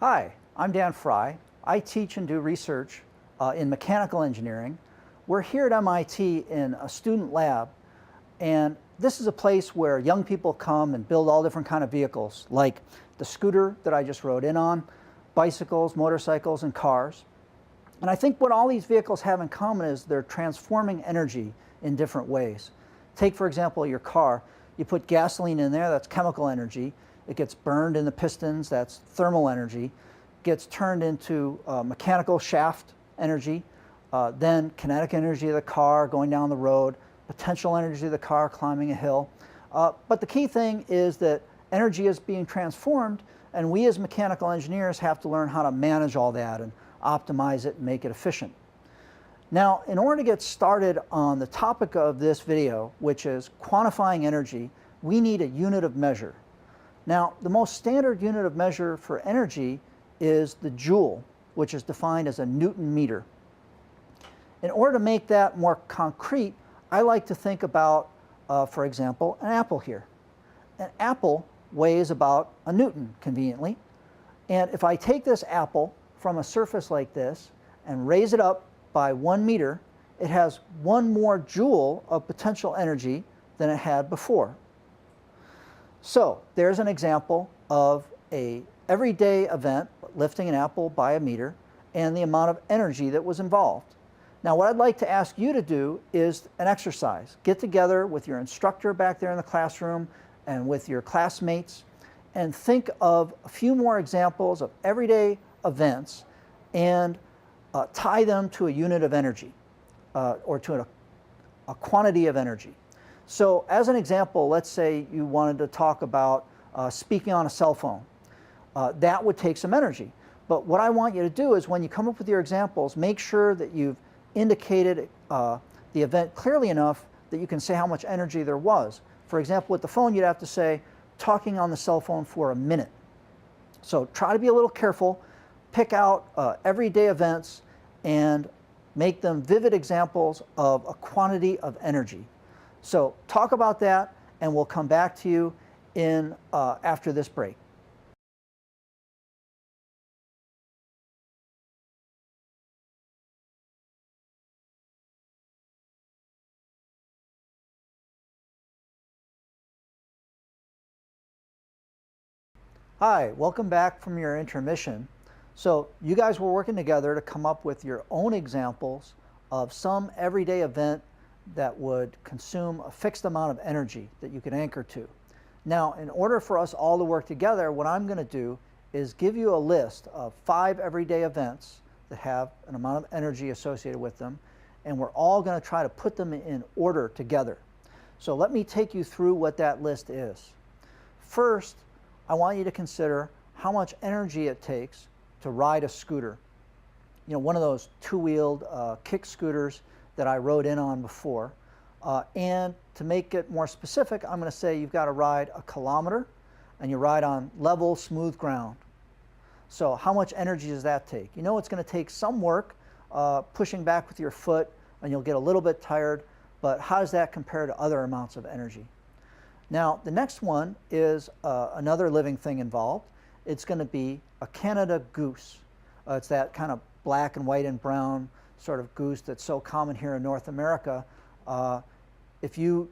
Hi, I'm Dan Fry. I teach and do research in mechanical engineering. We're here at MIT in a student lab, and this is a place where young people come and build all different kind of vehicles, like the scooter that I just rode in on, bicycles, motorcycles, and cars. And I think what all these vehicles have in common is they're transforming energy in different ways. Take, for example, your car. You put gasoline in there, that's chemical energy. It gets burned in the pistons, that's thermal energy. Gets turned into mechanical shaft energy, then kinetic energy of the car going down the road, potential energy of the car climbing a hill. But the key thing is that energy is being transformed, and we as mechanical engineers have to learn how to manage all that and optimize it and make it efficient. Now, in order to get started on the topic of this video, which is quantifying energy, we need a unit of measure. Now, the most standard unit of measure for energy is the joule, which is defined as a Newton meter. In order to make that more concrete, I like to think about, for example, an apple here. An apple weighs about a Newton, conveniently. And if I take this apple from a surface like this and raise it up by 1 meter, it has 1 more joule of potential energy than it had before. So there's an example of a everyday event, lifting an apple by a meter, and the amount of energy that was involved. Now, what I'd like to ask you to do is an exercise. Get together with your instructor back there in the classroom and with your classmates and think of a few more examples of everyday events and tie them to a unit of energy or to a quantity of energy. So as an example, let's say you wanted to talk about speaking on a cell phone. That would take some energy. But what I want you to do is when you come up with your examples, make sure that you've indicated the event clearly enough that you can say how much energy there was. For example, with the phone, you'd have to say, talking on the cell phone for a minute. So try to be a little careful, pick out everyday events, and make them vivid examples of a quantity of energy. So talk about that, and we'll come back to you after this break. Hi, welcome back from your intermission. So you guys were working together to come up with your own examples of some everyday event that would consume a fixed amount of energy that you could anchor to. Now, in order for us all to work together, what I'm going to do is give you a list of 5 everyday events that have an amount of energy associated with them, and we're all going to try to put them in order together. So let me take you through what that list is. First, I want you to consider how much energy it takes to ride a scooter. You know, one of those 2-wheeled kick scooters that I rode in on before. And to make it more specific, I'm going to say you've got to ride a kilometer and you ride on level, smooth ground. So how much energy does that take? You know it's going to take some work pushing back with your foot, and you'll get a little bit tired, but how does that compare to other amounts of energy? Now, the next one is another living thing involved. It's going to be a Canada goose. It's that kind of black and white and brown sort of goose that's so common here in North America. If you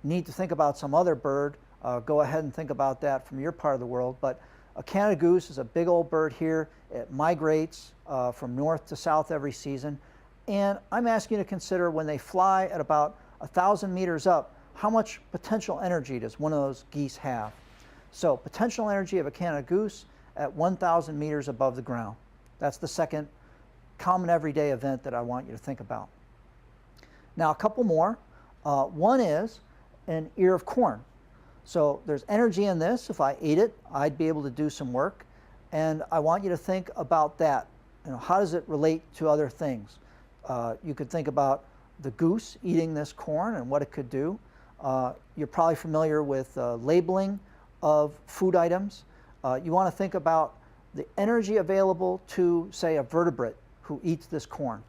need to think about some other bird, go ahead and think about that from your part of the world. But a Canada goose is a big old bird here. It migrates from north to south every season. And I'm asking you to consider when they fly at about 1,000 meters up, how much potential energy does one of those geese have? So potential energy of a Canada goose at 1,000 meters above the ground. That's the second common everyday event that I want you to think about. Now, a couple more. One is an ear of corn. So there's energy in this. If I ate it, I'd be able to do some work. And I want you to think about that. You know, how does it relate to other things? You could think about the goose eating this corn and what it could do. You're probably familiar with labeling of food items. You want to think about the energy available to, say, a vertebrate who eats this corn.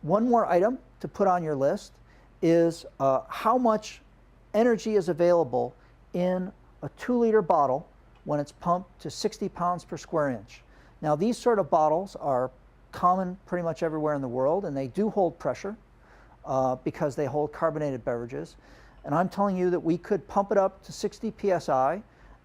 One more item to put on your list is how much energy is available in a 2-liter bottle when it's pumped to 60 pounds per square inch. Now these sort of bottles are common pretty much everywhere in the world, and they do hold pressure because they hold carbonated beverages. And I'm telling you that we could pump it up to 60 psi,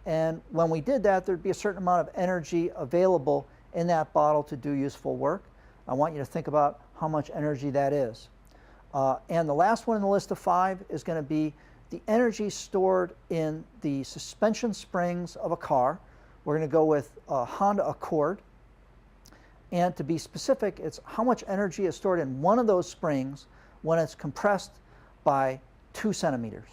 and when we did that, there'd be a certain amount of energy available in that bottle to do useful work. I want you to think about how much energy that is. And the last one in the list of 5 is going to be the energy stored in the suspension springs of a car. We're going to go with a Honda Accord. And to be specific, it's how much energy is stored in one of those springs when it's compressed by 2 centimeters.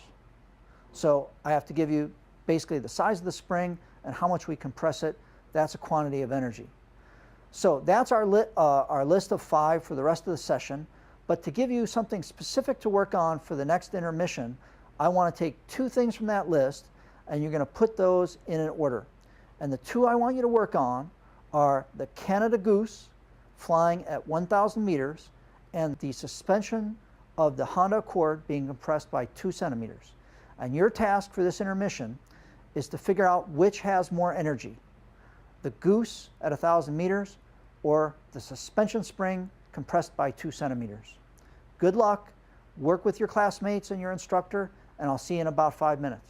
So I have to give you basically the size of the spring and how much we compress it. That's a quantity of energy. So that's our list of 5 for the rest of the session. But to give you something specific to work on for the next intermission, I want to take 2 things from that list, and you're going to put those in an order. And the 2 I want you to work on are the Canada Goose flying at 1,000 meters and the suspension of the Honda Accord being compressed by 2 centimeters. And your task for this intermission is to figure out which has more energy, the Goose at 1,000 meters or the suspension spring compressed by 2 centimeters. Good luck, work with your classmates and your instructor, and I'll see you in about 5 minutes.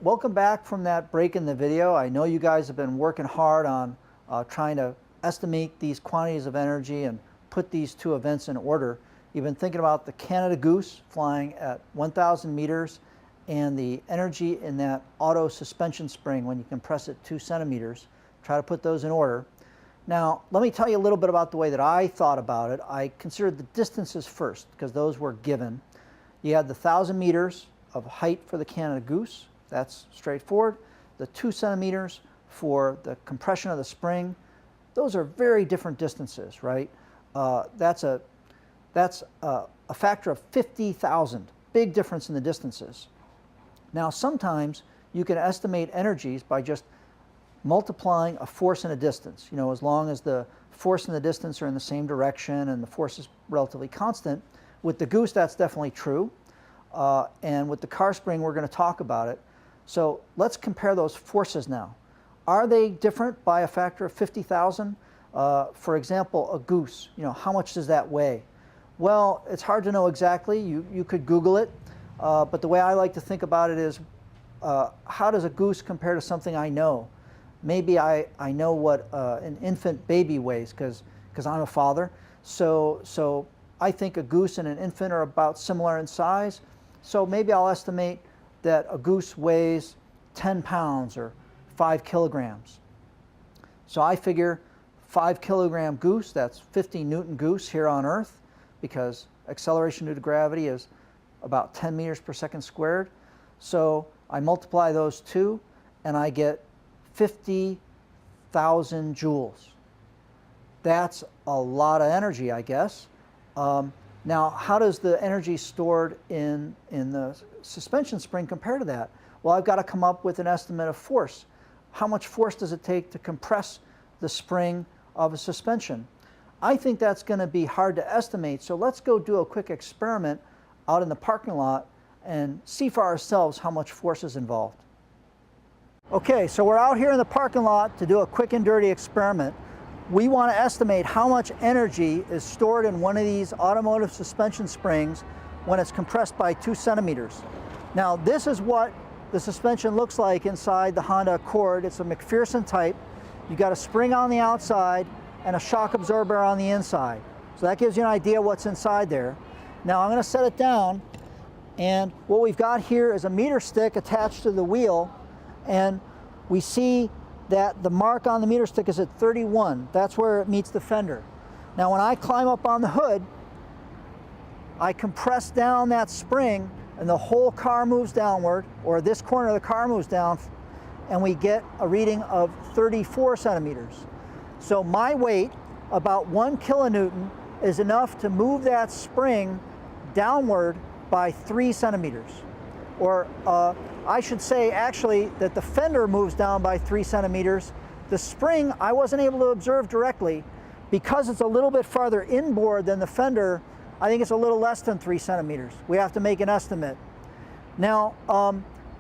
Welcome back from that break in the video. I know you guys have been working hard on trying to estimate these quantities of energy and put these 2 events in order. You've been thinking about the Canada Goose flying at 1,000 meters and the energy in that auto suspension spring when you compress it 2 centimeters. Try to put those in order. Now, let me tell you a little bit about the way that I thought about it. I considered the distances first because those were given. You had the 1,000 meters of height for the Canada Goose. That's straightforward. The 2 centimeters for the compression of the spring. Those are very different distances, right? That's a factor of 50,000. Big difference in the distances. Now, sometimes you can estimate energies by just multiplying a force and a distance. You know, as long as the force and the distance are in the same direction and the force is relatively constant. With the Goose, that's definitely true. And with the car spring, we're going to talk about it. So let's compare those forces now. Are they different by a factor of 50,000? For example, a goose, you know, how much does that weigh? Well, it's hard to know exactly. You could Google it. But the way I like to think about it is, how does a goose compare to something I know? Maybe I know what an infant baby weighs because I'm a father. So I think a goose and an infant are about similar in size. So maybe I'll estimate that a goose weighs 10 pounds or 5 kilograms. So I figure 5 kilogram goose, that's 50 Newton goose here on Earth, because acceleration due to gravity is about 10 meters per second squared. So I multiply those 2 and I get 50,000 joules. That's a lot of energy, I guess. Now, how does the energy stored in the suspension spring compare to that? Well, I've got to come up with an estimate of force. How much force does it take to compress the spring of a suspension? I think that's going to be hard to estimate, so let's go do a quick experiment out in the parking lot and see for ourselves how much force is involved. Okay, so we're out here in the parking lot to do a quick and dirty experiment. We want to estimate how much energy is stored in one of these automotive suspension springs when it's compressed by 2 centimeters. Now, this is what the suspension looks like inside the Honda Accord. It's a McPherson type. You've got a spring on the outside and a shock absorber on the inside. So that gives you an idea what's inside there. Now I'm going to set it down, and what we've got here is a meter stick attached to the wheel, and we see that the mark on the meter stick is at 31. That's where it meets the fender. Now when I climb up on the hood, I compress down that spring and the whole car moves downward, or this corner of the car moves down, and we get a reading of 34 centimeters. So my weight, about 1 kilonewton, is enough to move that spring downward by 3 centimeters. Or I should say actually that the fender moves down by 3 centimeters. The spring I wasn't able to observe directly, Because it's a little bit farther inboard than the fender, I think it's a little less than 3 centimeters. We have to make an estimate. Now,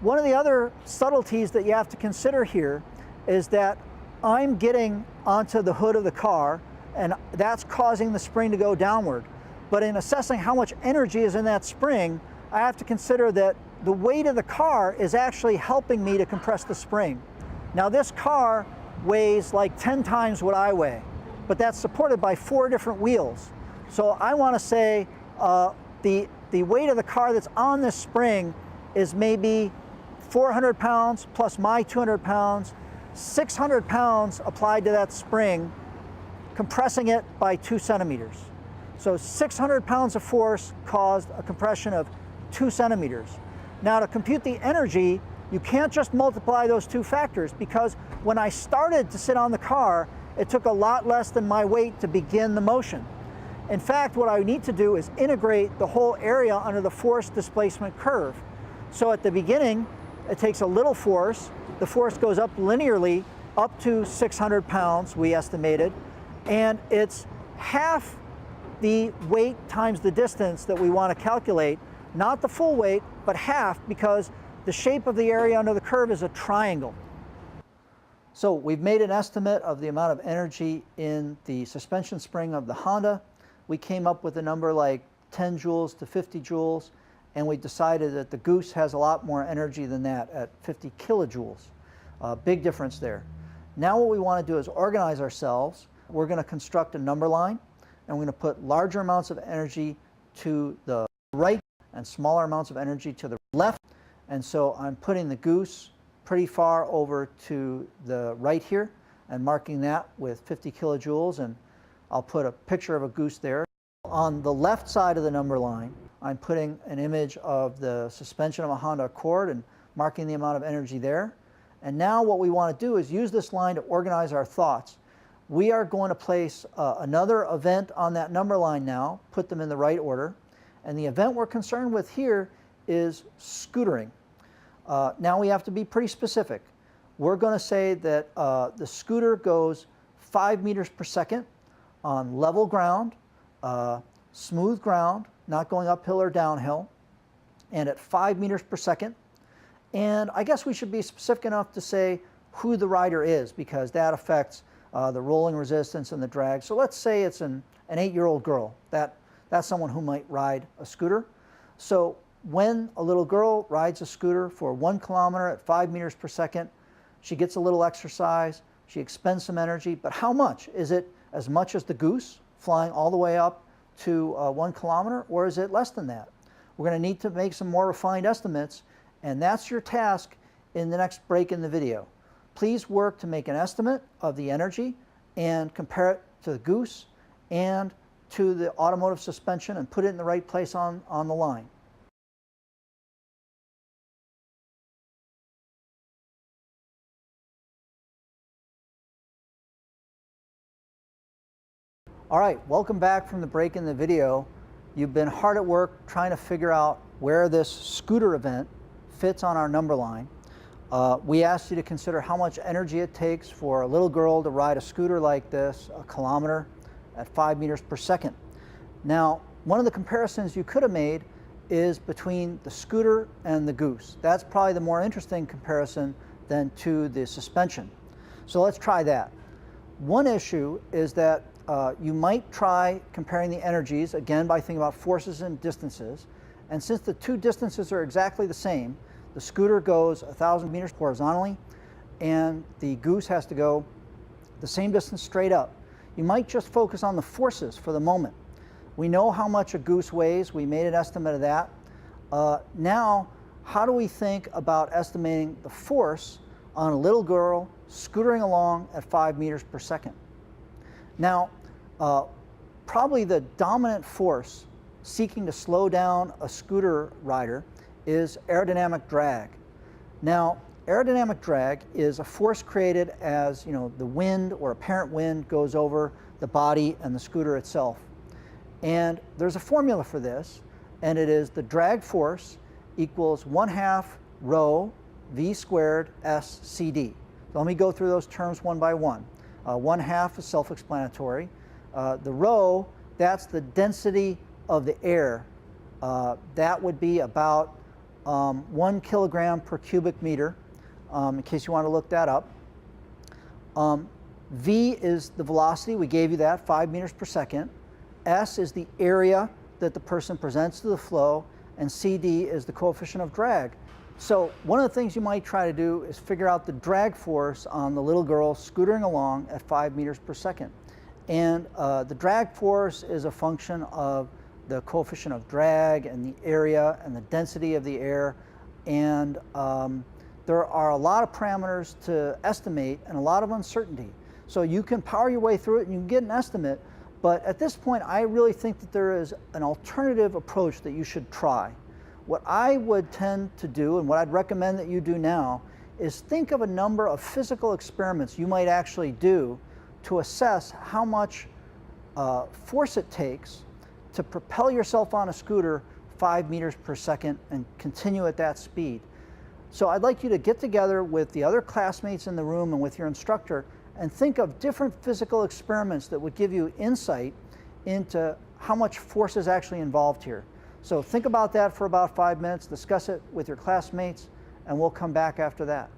one of the other subtleties that you have to consider here is that I'm getting onto the hood of the car, and that's causing the spring to go downward. But in assessing how much energy is in that spring, I have to consider that the weight of the car is actually helping me to compress the spring. Now, this car weighs like 10 times what I weigh, but that's supported by 4 different wheels. So I want to say the weight of the car that's on this spring is maybe 400 pounds plus my 200 pounds, 600 pounds applied to that spring, compressing it by 2 centimeters. So 600 pounds of force caused a compression of 2 centimeters. Now, to compute the energy, you can't just multiply those 2 factors, because when I started to sit on the car, it took a lot less than my weight to begin the motion. In fact, what I need to do is integrate the whole area under the force displacement curve. So at the beginning, it takes a little force. The force goes up linearly up to 600 pounds, we estimated, and it's half the weight times the distance that we want to calculate, not the full weight, but half, because the shape of the area under the curve is a triangle. So we've made an estimate of the amount of energy in the suspension spring of the Honda. We came up with a number like 10 joules to 50 joules, and we decided that the Goose has a lot more energy than that at 50 kilojoules. Big difference there. Now what we want to do is organize ourselves. We're going to construct a number line, and we're going to put larger amounts of energy to the right and smaller amounts of energy to the left. And so I'm putting the Goose pretty far over to the right here and marking that with 50 kilojoules, and I'll put a picture of a Goose there. On the left side of the number line, I'm putting an image of the suspension of a Honda Accord and marking the amount of energy there. And now what we want to do is use this line to organize our thoughts. We are going to place another event on that number line now, put them in the right order. And the event we're concerned with here is scootering. Now we have to be pretty specific. We're going to say that the scooter goes 5 meters per second on level ground, smooth ground, not going uphill or downhill, and at 5 meters per second. And I guess we should be specific enough to say who the rider is, because that affects the rolling resistance and the drag. So let's say it's an 8-year-old girl. That's someone who might ride a scooter. So when a little girl rides a scooter for 1 kilometer at 5 meters per second, she gets a little exercise, she expends some energy, but how much? Is it as much as the Goose flying all the way up to 1 kilometer, or is it less than that? We're going to need to make some more refined estimates, and that's your task in the next break in the video. Please work to make an estimate of the energy and compare it to the Goose and to the automotive suspension and put it in the right place on the line. All right, welcome back from the break in the video. You've been hard at work trying to figure out where this scooter event fits on our number line. We asked you to consider how much energy it takes for a little girl to ride a scooter like this, 1 kilometer at 5 meters per second. Now, one of the comparisons you could have made is between the scooter and the Goose. That's probably the more interesting comparison than to the suspension. So let's try that. One issue is that you might try comparing the energies, again, by thinking about forces and distances. And since the 2 distances are exactly the same, the scooter goes 1,000 meters horizontally, and the Goose has to go the same distance straight up. You might just focus on the forces for the moment. We know how much a Goose weighs. We made an estimate of that. Now, how do we think about estimating the force on a little girl scootering along at 5 meters per second? Now, probably the dominant force seeking to slow down a scooter rider is aerodynamic drag. Now, aerodynamic drag is a force created as the wind or apparent wind goes over the body and the scooter itself. And there's a formula for this, and it is the drag force equals 1/2 rho v squared s cd. So let me go through those terms one by one. 1/2 is self-explanatory. The rho, that's the density of the air. That would be about 1 kilogram per cubic meter, in case you want to look that up. V is the velocity, we gave you that, 5 meters per second. S is the area that the person presents to the flow, and CD is the coefficient of drag. So one of the things you might try to do is figure out the drag force on the little girl scootering along at 5 meters per second. And the drag force is a function of the coefficient of drag and the area and the density of the air. And there are a lot of parameters to estimate and a lot of uncertainty. So you can power your way through it and you can get an estimate. But at this point, I really think that there is an alternative approach that you should try. What I would tend to do, and what I'd recommend that you do now, is think of a number of physical experiments you might actually do to assess how much force it takes to propel yourself on a scooter 5 meters per second and continue at that speed. So I'd like you to get together with the other classmates in the room and with your instructor and think of different physical experiments that would give you insight into how much force is actually involved here. So think about that for about 5 minutes, discuss it with your classmates, and we'll come back after that.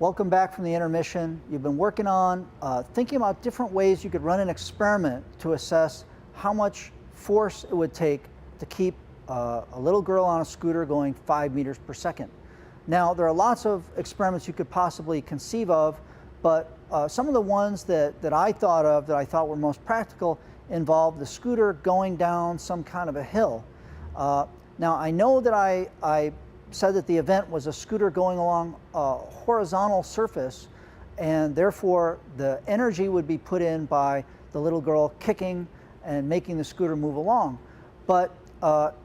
Welcome back from the intermission. You've been working on thinking about different ways you could run an experiment to assess how much force it would take to keep a little girl on a scooter going 5 meters per second. Now, there are lots of experiments you could possibly conceive of, but some of the ones that I thought of that I thought were most practical involved the scooter going down some kind of a hill. Now, I know that I said that the event was a scooter going along a horizontal surface, and therefore the energy would be put in by the little girl kicking and making the scooter move along. But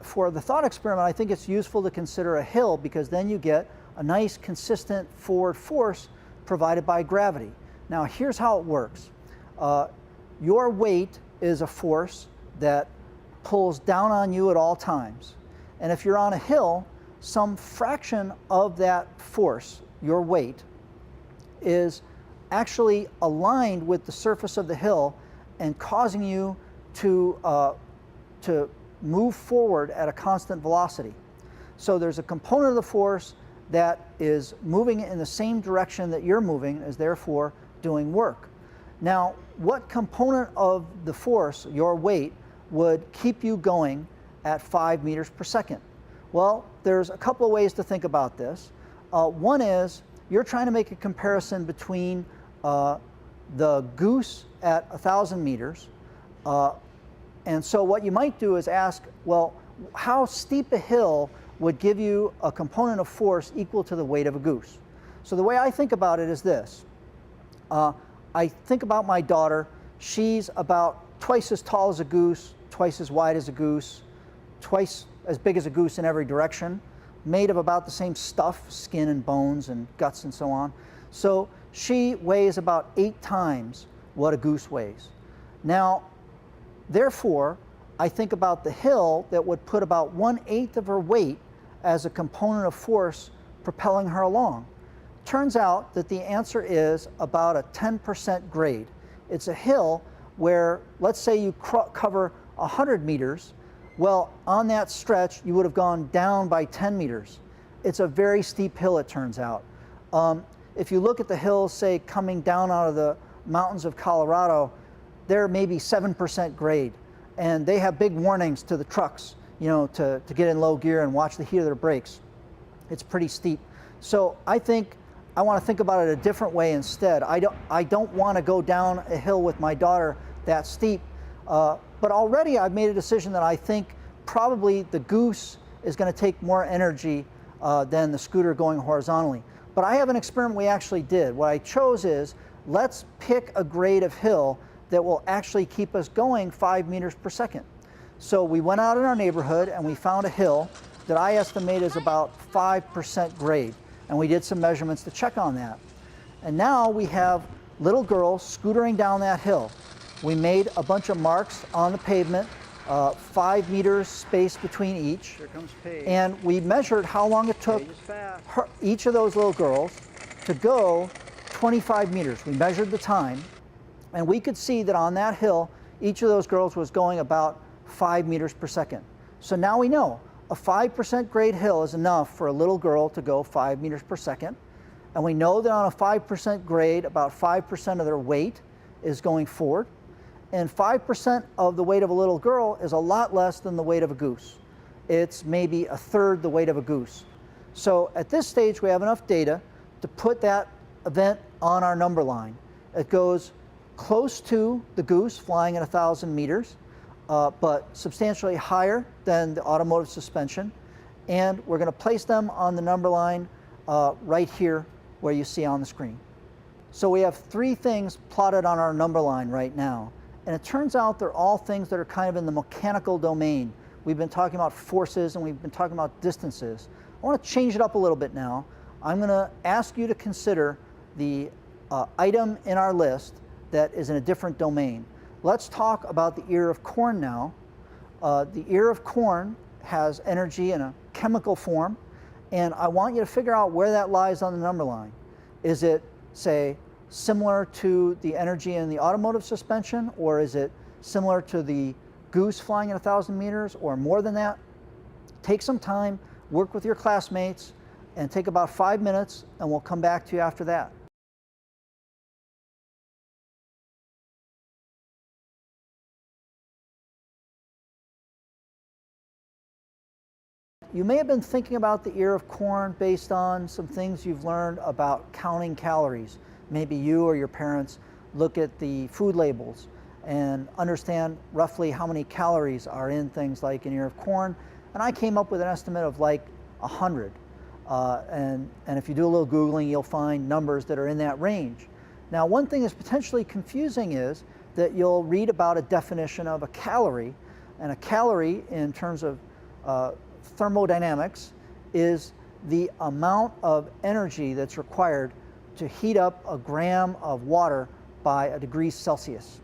for the thought experiment, I think it's useful to consider a hill because then you get a nice consistent forward force provided by gravity. Now here's how it works. Your weight is a force that pulls down on you at all times. And if you're on a hill, some fraction of that force, your weight, is actually aligned with the surface of the hill and causing you to move forward at a constant velocity. So there's a component of the force that is moving in the same direction that you're moving, is therefore doing work. Now, what component of the force, your weight, would keep you going at 5 meters per second? Well, there's a couple of ways to think about this. One is you're trying to make a comparison between the goose at 1,000 meters. And so what you might do is ask, well, how steep a hill would give you a component of force equal to the weight of a goose? So the way I think about it is this. I think about my daughter. She's about twice as tall as a goose, twice as wide as a goose, twice as big as a goose in every direction, made of about the same stuff, skin and bones and guts and so on. So she weighs about 8 times what a goose weighs. Now, therefore, I think about the hill that would put about 1/8 of her weight as a component of force propelling her along. Turns out that the answer is about a 10% grade. It's a hill where, let's say you cover 100 meters, well, on that stretch, you would have gone down by 10 meters. It's a very steep hill, it turns out. If you look at the hills, say, coming down out of the mountains of Colorado, they're maybe 7% grade. And they have big warnings to the trucks, you know, to get in low gear and watch the heat of their brakes. It's pretty steep. So I want to think about it a different way instead. I don't want to go down a hill with my daughter that steep. But already I've made a decision that I think probably the goose is going to take more energy than the scooter going horizontally. But I have an experiment we actually did. What I chose is, let's pick a grade of hill that will actually keep us going 5 meters per second. So we went out in our neighborhood and we found a hill that I estimate is about 5% grade. And we did some measurements to check on that. And now we have little girls scootering down that hill. We made a bunch of marks on the pavement 5 meters space between each. Here comes Paige. And we measured how long it took each of those little girls to go 25 meters. We measured the time, and we could see that on that hill, each of those girls was going about 5 meters per second. So now we know a 5% grade hill is enough for a little girl to go 5 meters per second. And we know that on a 5% grade, about 5% of their weight is going forward. And 5% of the weight of a little girl is a lot less than the weight of a goose. It's maybe a third the weight of a goose. So at this stage, we have enough data to put that event on our number line. It goes close to the goose flying at 1,000 meters, but substantially higher than the automotive suspension. And we're going to place them on the number line right here where you see on the screen. So we have 3 things plotted on our number line right now. And it turns out they're all things that are kind of in the mechanical domain. We've been talking about forces and we've been talking about distances. I want to change it up a little bit now. I'm going to ask you to consider the item in our list that is in a different domain. Let's talk about the ear of corn now. The ear of corn has energy in a chemical form, and I want you to figure out where that lies on the number line. Is it, say, similar to the energy in the automotive suspension, or is it similar to the goose flying at 1,000 meters, or more than that? Take some time, work with your classmates, and take about 5 minutes, and we'll come back to you after that. You may have been thinking about the ear of corn based on some things you've learned about counting calories. Maybe you or your parents look at the food labels and understand roughly how many calories are in things like an ear of corn. And I came up with an estimate of like 100. And if you do a little Googling, you'll find numbers that are in that range. Now, one thing that's potentially confusing is that you'll read about a definition of a calorie. And a calorie, in terms of thermodynamics, is the amount of energy that's required to heat up a gram of water by a degree Celsius.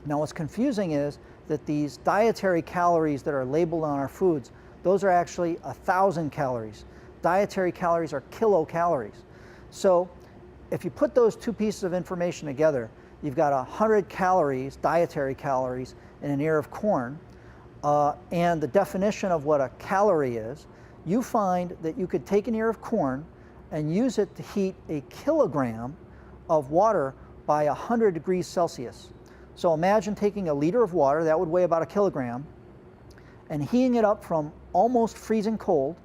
Now, what's confusing is that these dietary calories that are labeled on our foods, those are actually 1,000 calories. Dietary calories are kilocalories. So if you put those 2 pieces of information together, you've got 100 calories, dietary calories, in an ear of corn, and the definition of what a calorie is. You find that you could take an ear of corn and use it to heat a kilogram of water by 100 degrees Celsius. So imagine taking a liter of water, that would weigh about a kilogram, and heating it up from almost freezing cold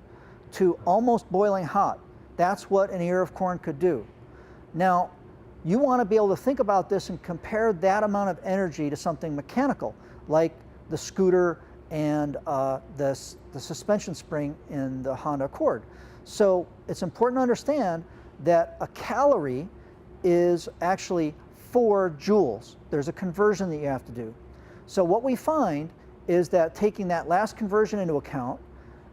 to almost boiling hot. That's what an ear of corn could do. Now, you want to be able to think about this and compare that amount of energy to something mechanical, like the scooter and the suspension spring in the Honda Accord. So it's important to understand that a calorie is actually 4 joules. There's a conversion that you have to do. So what we find is that taking that last conversion into account,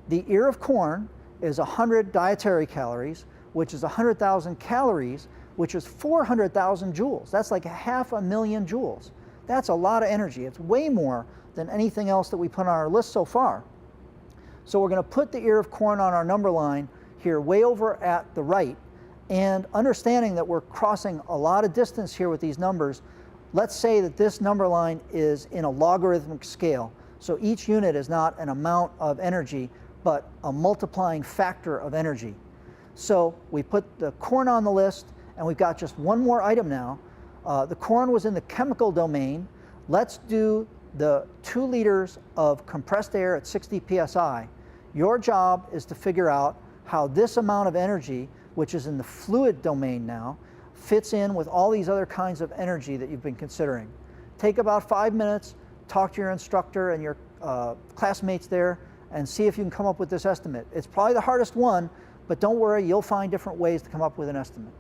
the ear of corn is 100 dietary calories, which is 100,000 calories, which is 400,000 joules. That's like 500,000 joules. That's a lot of energy. It's way more than anything else that we put on our list so far. So we're going to put the ear of corn on our number line here way over at the right, and understanding that we're crossing a lot of distance here with these numbers, let's say that this number line is in a logarithmic scale. So each unit is not an amount of energy, but a multiplying factor of energy. So we put the corn on the list, and we've got just one more item now. The corn was in the chemical domain. Let's do the 2 liters of compressed air at 60 psi. Your job is to figure out how this amount of energy, which is in the fluid domain now, fits in with all these other kinds of energy that you've been considering. Take about 5 minutes, talk to your instructor and your classmates there, and see if you can come up with this estimate. It's probably the hardest one, but don't worry, you'll find different ways to come up with an estimate.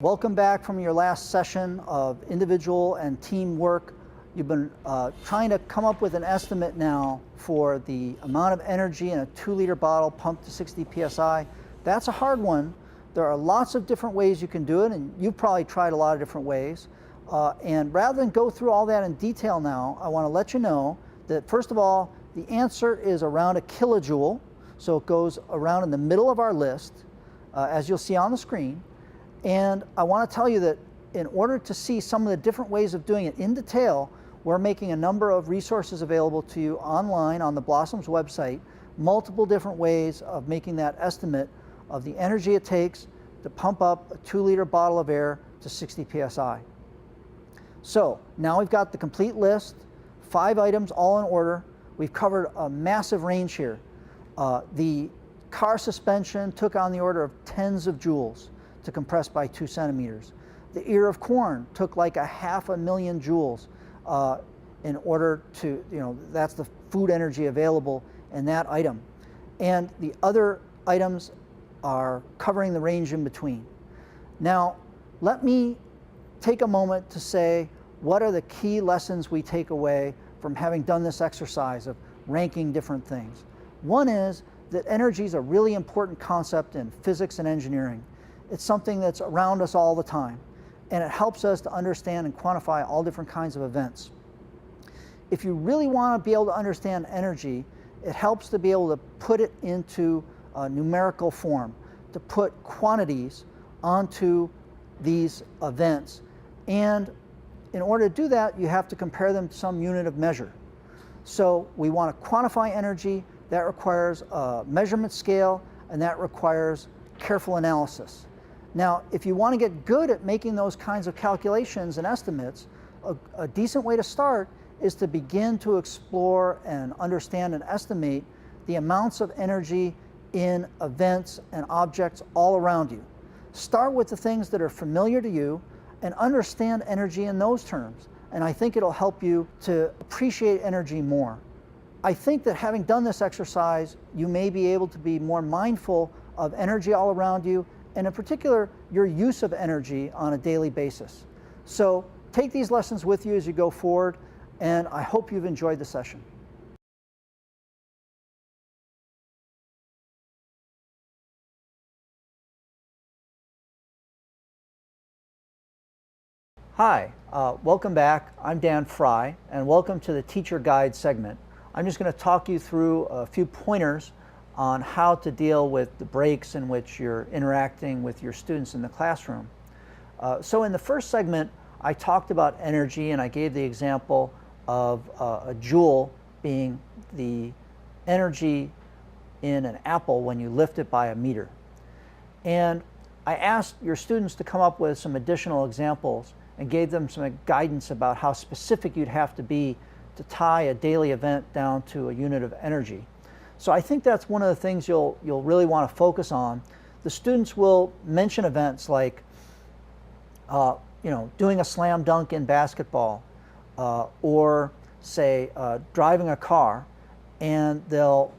Welcome back from your last session of individual and team work. You've been trying to come up with an estimate now for the amount of energy in a 2-liter bottle pumped to 60 psi. That's a hard one. There are lots of different ways you can do it, and you've probably tried a lot of different ways. And rather than go through all that in detail now, I want to let you know that first of all, the answer is around a kilojoule. So it goes around in the middle of our list, as you'll see on the screen. And I want to tell you that in order to see some of the different ways of doing it in detail, we're making a number of resources available to you online on the Blossoms website, multiple different ways of making that estimate of the energy it takes to pump up a 2-liter bottle of air to 60 psi. So now we've got the complete list, 5 items all in order. We've covered a massive range here. The car suspension took on the order of tens of joules to compress by 2 centimeters. The ear of corn took like 500,000 joules in order to, that's the food energy available in that item. And the other items are covering the range in between. Now, let me take a moment to say what are the key lessons we take away from having done this exercise of ranking different things. One is that energy is a really important concept in physics and engineering. It's something that's around us all the time, and it helps us to understand and quantify all different kinds of events. If you really want to be able to understand energy, it helps to be able to put it into a numerical form, to put quantities onto these events. And in order to do that, you have to compare them to some unit of measure. So we want to quantify energy. That requires a measurement scale, and that requires careful analysis. Now, if you want to get good at making those kinds of calculations and estimates, a decent way to start is to begin to explore and understand and estimate the amounts of energy in events and objects all around you. Start with the things that are familiar to you and understand energy in those terms. And I think it'll help you to appreciate energy more. I think that having done this exercise, you may be able to be more mindful of energy all around you, and in particular, your use of energy on a daily basis. So take these lessons with you as you go forward, and I hope you've enjoyed the session. Hi, welcome back. I'm Dan Fry, and welcome to the Teacher Guide segment. I'm just going to talk you through a few pointers on how to deal with the breaks in which you're interacting with your students in the classroom. So in the first segment, I talked about energy, and I gave the example of a joule being the energy in an apple when you lift it by a meter. And I asked your students to come up with some additional examples and gave them some guidance about how specific you'd have to be to tie a daily event down to a unit of energy. So I think that's one of the things you'll really want to focus on. The students will mention events like doing a slam dunk in basketball, or say driving a car, and they'll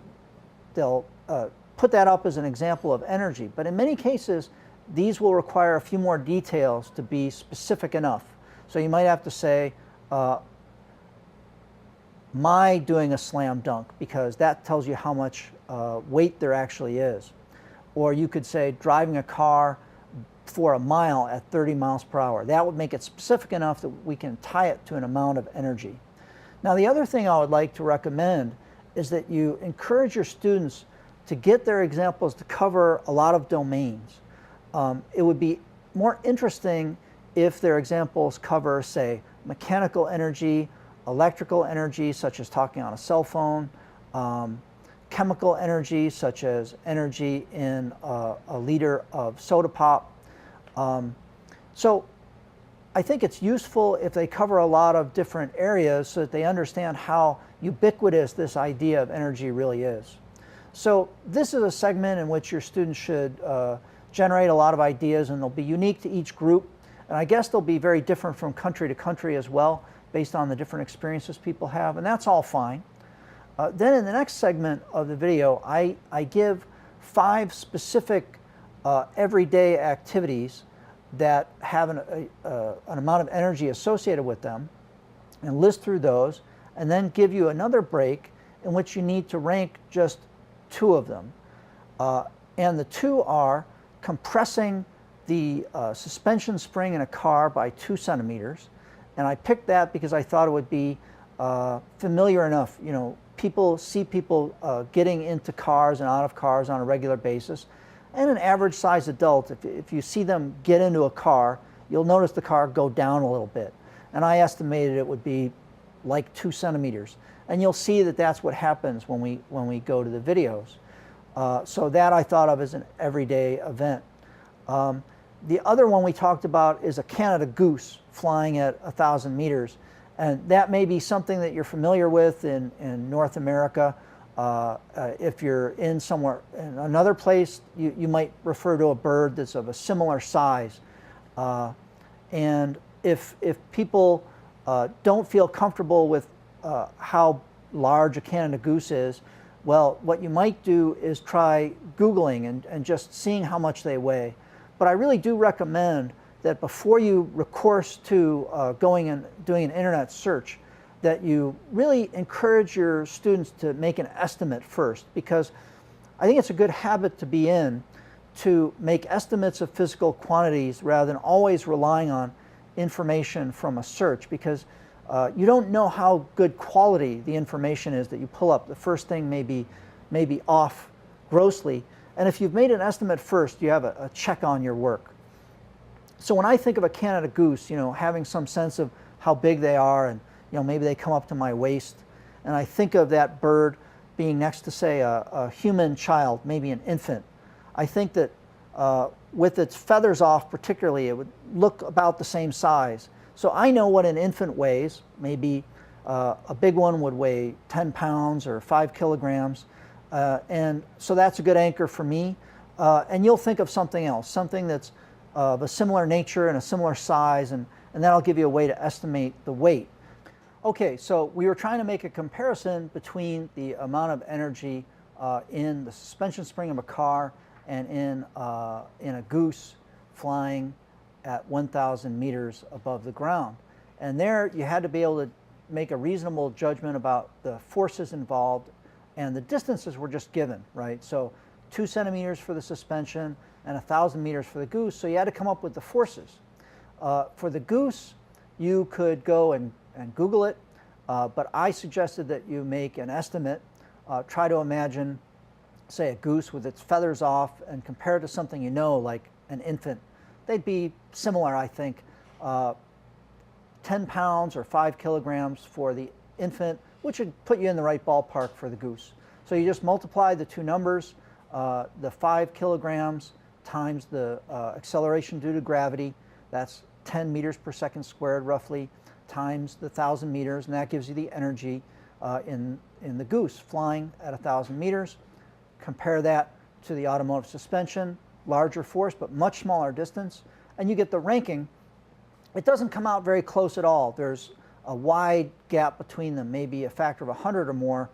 put that up as an example of energy. But in many cases, these will require a few more details to be specific enough. So you might have to say, my doing a slam dunk, because that tells you how much weight there actually is. Or you could say driving a car for a mile at 30 miles per hour. That would make it specific enough that we can tie it to an amount of energy. Now, the other thing I would like to recommend is that you encourage your students to get their examples to cover a lot of domains. It would be more interesting if their examples cover, say, mechanical energy, electrical energy, such as talking on a cell phone, chemical energy, such as energy in a liter of soda pop. So I think it's useful if they cover a lot of different areas so that they understand how ubiquitous this idea of energy really is. So this is a segment in which your students should generate a lot of ideas, and they'll be unique to each group. And I guess they'll be very different from country to country as well, based on the different experiences people have, and that's all fine. Then in the next segment of the video, I give 5 specific everyday activities that have an amount of energy associated with them, and list through those, and then give you another break in which you need to rank just 2 of them. And the two are compressing the suspension spring in a car by 2 centimeters. And I picked that because I thought it would be familiar enough. You know, people see people getting into cars and out of cars on a regular basis. And an average sized adult, if you see them get into a car, you'll notice the car go down a little bit. And I estimated it would be like 2 centimeters. And you'll see that that's what happens when we go to the videos. So that I thought of as an everyday event. The other one we talked about is a Canada goose flying at 1,000 meters. And that may be something that you're familiar with in North America. If you're in somewhere, in another place, you might refer to a bird that's of a similar size. And if people don't feel comfortable with how large a Canada goose is, well, what you might do is try Googling and just seeing how much they weigh. But I really do recommend that before you recourse to going and doing an internet search, that you really encourage your students to make an estimate first, because I think it's a good habit to be in to make estimates of physical quantities rather than always relying on information from a search, because you don't know how good quality the information is that you pull up. The first thing may be off grossly, and if you've made an estimate first, you have a check on your work. So when I think of a Canada goose, you know, having some sense of how big they are, and you know, maybe they come up to my waist, and I think of that bird being next to, say, a human child, maybe an infant, I think that with its feathers off particularly, it would look about the same size. So I know what an infant weighs. Maybe a big one would weigh 10 pounds or 5 kilograms. And so that's a good anchor for me. And you'll think of something else, something that's of a similar nature and a similar size, and that'll give you a way to estimate the weight. Okay, so we were trying to make a comparison between the amount of energy in the suspension spring of a car and in a goose flying at 1,000 meters above the ground. And there you had to be able to make a reasonable judgment about the forces involved, and the distances were just given, right? So 2 centimeters for the suspension and 1,000 meters for the goose, so you had to come up with the forces. For the goose, you could go and Google it, but I suggested that you make an estimate. Try to imagine, say, a goose with its feathers off and compare it to something you know, like an infant. They'd be similar, I think. 10 pounds or 5 kilograms for the infant, which would put you in the right ballpark for the goose. So you just multiply the two numbers, the 5 kilograms times the acceleration due to gravity, that's 10 meters per second squared roughly, times the 1,000 meters, and that gives you the energy in the goose flying at 1,000 meters. Compare that to the automotive suspension, larger force but much smaller distance, and you get the ranking. It doesn't come out very close at all. There's a wide gap between them, maybe a factor of 100 or more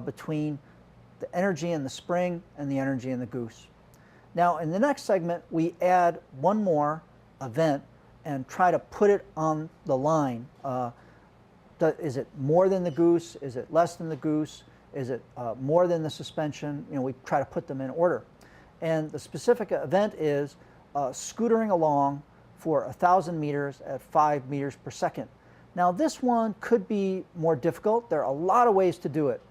between the energy in the spring and the energy in the goose. Now in the next segment we add one more event and try to put it on the line. Is it more than the goose? Is it less than the goose? Is it more than the suspension? You know, we try to put them in order. And the specific event is scootering along for 1,000 meters at 5 meters per second. Now this one could be more difficult. There are a lot of ways to do it.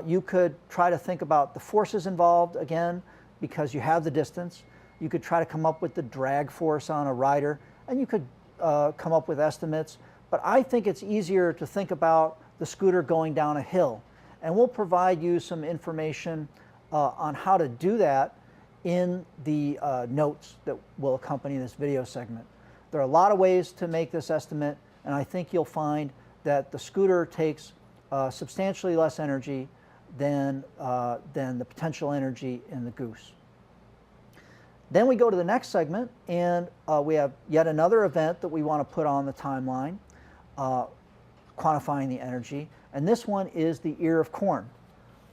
You could try to think about the forces involved again, because you have the distance. You could try to come up with the drag force on a rider, and you could come up with estimates. But I think it's easier to think about the scooter going down a hill. And we'll provide you some information on how to do that in the notes that will accompany this video segment. There are a lot of ways to make this estimate, and I think you'll find that the scooter takes substantially less energy than the potential energy in the goose. Then we go to the next segment, and we have yet another event that we want to put on the timeline, quantifying the energy, and this one is the ear of corn.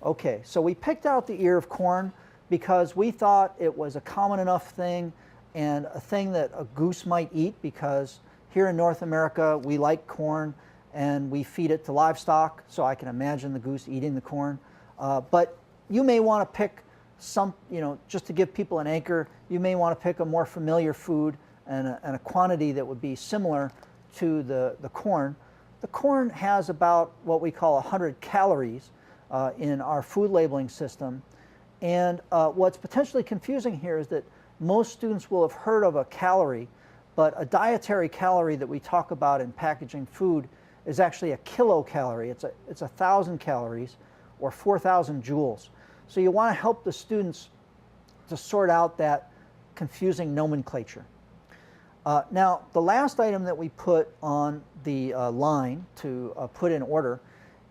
Okay, so we picked out the ear of corn because we thought it was a common enough thing and a thing that a goose might eat, because here in North America we like corn and we feed it to livestock, so I can imagine the goose eating the corn. But you may want to pick just to give people an anchor, you may want to pick a more familiar food and a quantity that would be similar to the corn. The corn has about what we call 100 calories in our food labeling system. And what's potentially confusing here is that most students will have heard of a calorie, but a dietary calorie that we talk about in packaging food is actually a kilocalorie. It's 1,000 calories or 4,000 joules. So you want to help the students to sort out that confusing nomenclature. Now, the last item that we put on the line to put in order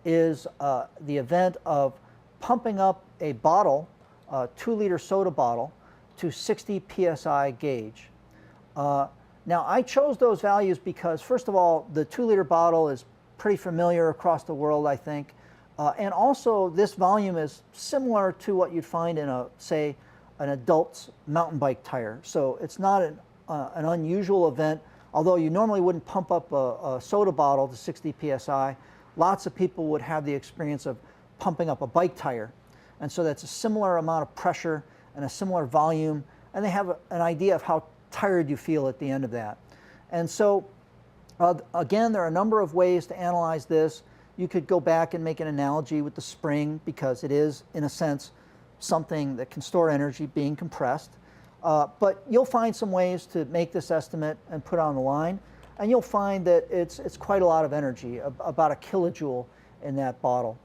is the event of pumping up a bottle, 2-liter soda bottle, to 60 psi gauge. Now, I chose those values because, first of all, the 2-liter bottle is pretty familiar across the world, I think. And also, this volume is similar to what you'd find in, say, an adult's mountain bike tire. So it's not an unusual event. Although you normally wouldn't pump up a soda bottle to 60 psi, lots of people would have the experience of pumping up a bike tire. And so that's a similar amount of pressure and a similar volume, and they have an idea of how tired you feel at the end of that. And so, again, there are a number of ways to analyze this. You could go back and make an analogy with the spring, because it is, in a sense, something that can store energy being compressed. But you'll find some ways to make this estimate and put it on the line, and you'll find that it's quite a lot of energy, about a kilojoule in that bottle.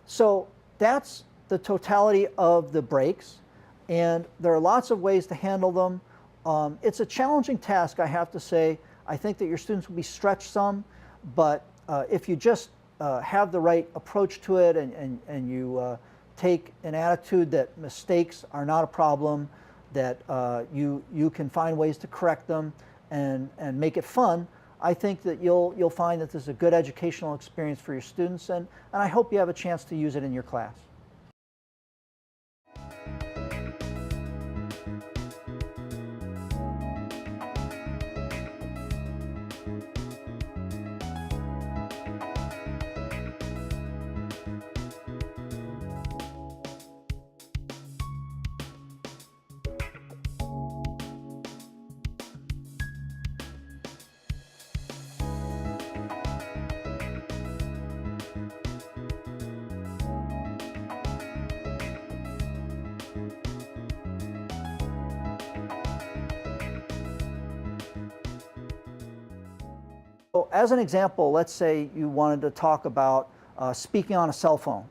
So that's the totality of the breaks, and there are lots of ways to handle them. It's a challenging task, I have to say. I think that your students will be stretched some, but if you just have the right approach to it and you take an attitude that mistakes are not a problem, that you can find ways to correct them and make it fun, I think that you'll find that this is a good educational experience for your students, and I hope you have a chance to use it in your class. So as an example, let's say you wanted to talk about speaking on a cell phone.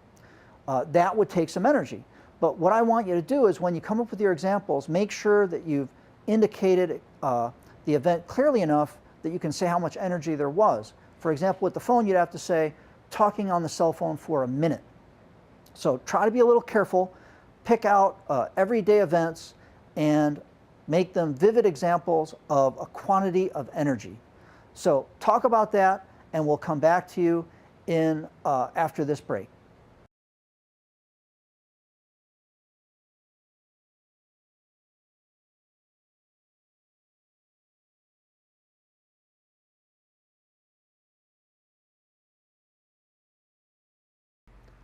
That would take some energy. But what I want you to do is, when you come up with your examples, make sure that you've indicated the event clearly enough that you can say how much energy there was. For example, with the phone, you'd have to say, talking on the cell phone for a minute. So try to be a little careful, pick out everyday events, and make them vivid examples of a quantity of energy. So talk about that, and we'll come back to you after this break.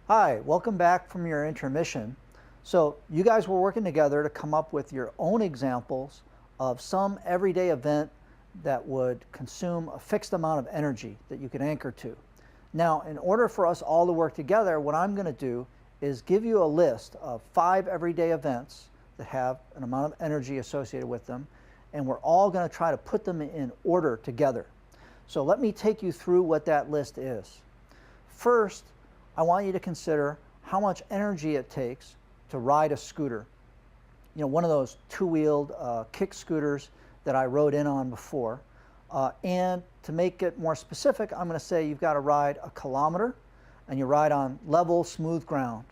Hi, welcome back from your intermission. So you guys were working together to come up with your own examples of some everyday event that would consume a fixed amount of energy that you can anchor to. Now, in order for us all to work together, what I'm going to do is give you a list of 5 everyday events that have an amount of energy associated with them, and we're all going to try to put them in order together. So let me take you through what that list is. First, I want you to consider how much energy it takes to ride a scooter. You know, one of those 2-wheeled kick scooters that I rode in on before. And to make it more specific, I'm going to say you've got to ride a kilometer, and you ride on level, smooth ground.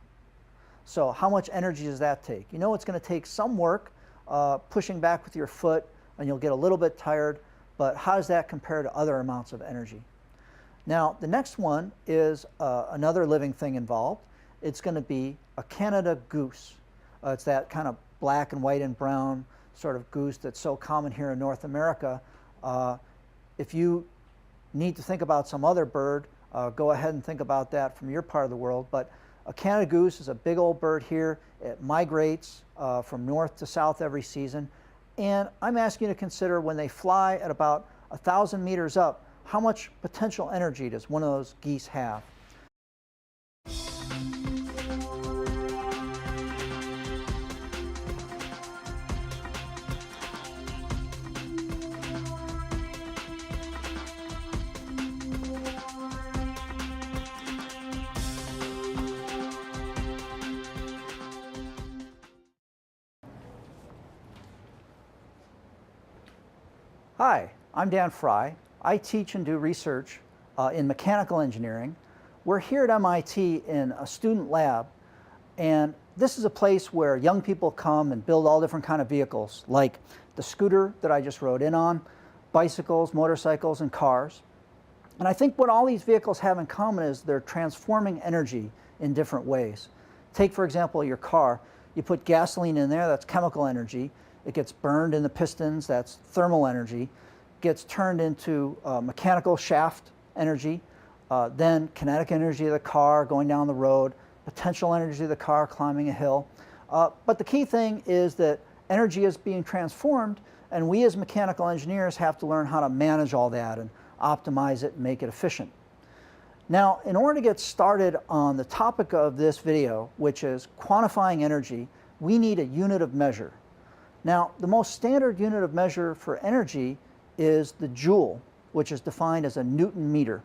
So how much energy does that take? You know it's going to take some work pushing back with your foot, and you'll get a little bit tired, but how does that compare to other amounts of energy? Now, the next one is another living thing involved. It's going to be a Canada goose. It's that kind of black and white and brown sort of goose that's so common here in North America. If you need to think about some other bird, go ahead and think about that from your part of the world. But A Canada goose is a big old bird here. It migrates from north to south every season. And I'm asking you to consider when they fly at about 1,000 meters up, how much potential energy does one of those geese have? Hi, I'm Dan Fry. I teach and do research in mechanical engineering. We're here at MIT in a student lab, and this is a place where young people come and build all different kind of vehicles, like the scooter that I just rode in on, bicycles, motorcycles, and cars. And I think what all these vehicles have in common is they're transforming energy in different ways. Take, for example, your car. You put gasoline in there, that's chemical energy. It gets burned in the pistons, that's thermal energy. Gets turned into mechanical shaft energy, then kinetic energy of the car going down the road, potential energy of the car climbing a hill. But the key thing is that energy is being transformed, and we as mechanical engineers have to learn how to manage all that and optimize it and make it efficient. Now, in order to get started on the topic of this video, which is quantifying energy, we need a unit of measure. Now, the most standard unit of measure for energy is the joule, which is defined as a Newton meter.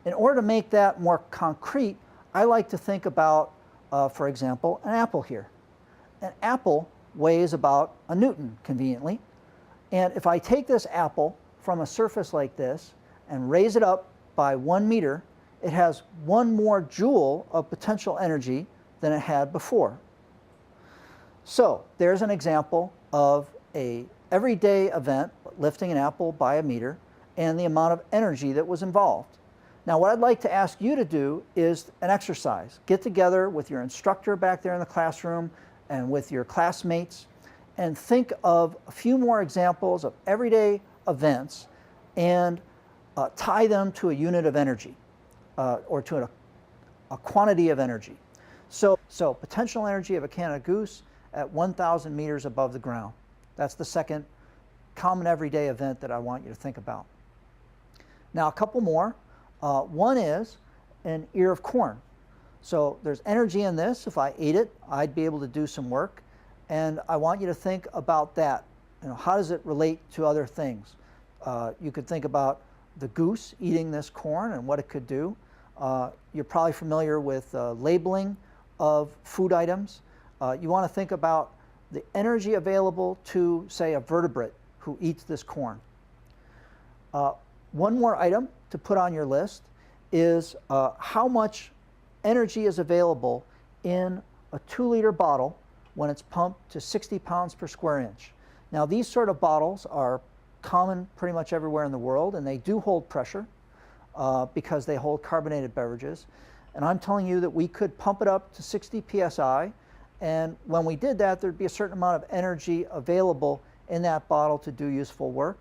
In order to make that more concrete, I like to think about, for example, an apple here. An apple weighs about a Newton, conveniently. And if I take this apple from a surface like this and raise it up by 1 meter, it has 1 more joule of potential energy than it had before. So there's an example of an everyday event, lifting an apple by a meter, and the amount of energy that was involved. Now, what I'd like to ask you to do is an exercise. Get together with your instructor back there in the classroom and with your classmates and think of a few more examples of everyday events and tie them to a unit of energy or to a quantity of energy. So potential energy of a Canada goose at 1,000 meters above the ground. That's the second common everyday event that I want you to think about. Now, a couple more. One is an ear of corn. So there's energy in this. If I ate it, I'd be able to do some work. And I want you to think about that. You know, how does it relate to other things? You could think about the goose eating this corn and what it could do. You're probably familiar with labeling of food items. You want to think about the energy available to, say, a vertebrate who eats this corn. One more item to put on your list is how much energy is available in a 2-liter bottle when it's pumped to 60 pounds per square inch. Now, these sort of bottles are common pretty much everywhere in the world, and they do hold pressure because they hold carbonated beverages. And I'm telling you that we could pump it up to 60 psi, and when we did that, there'd be a certain amount of energy available in that bottle to do useful work.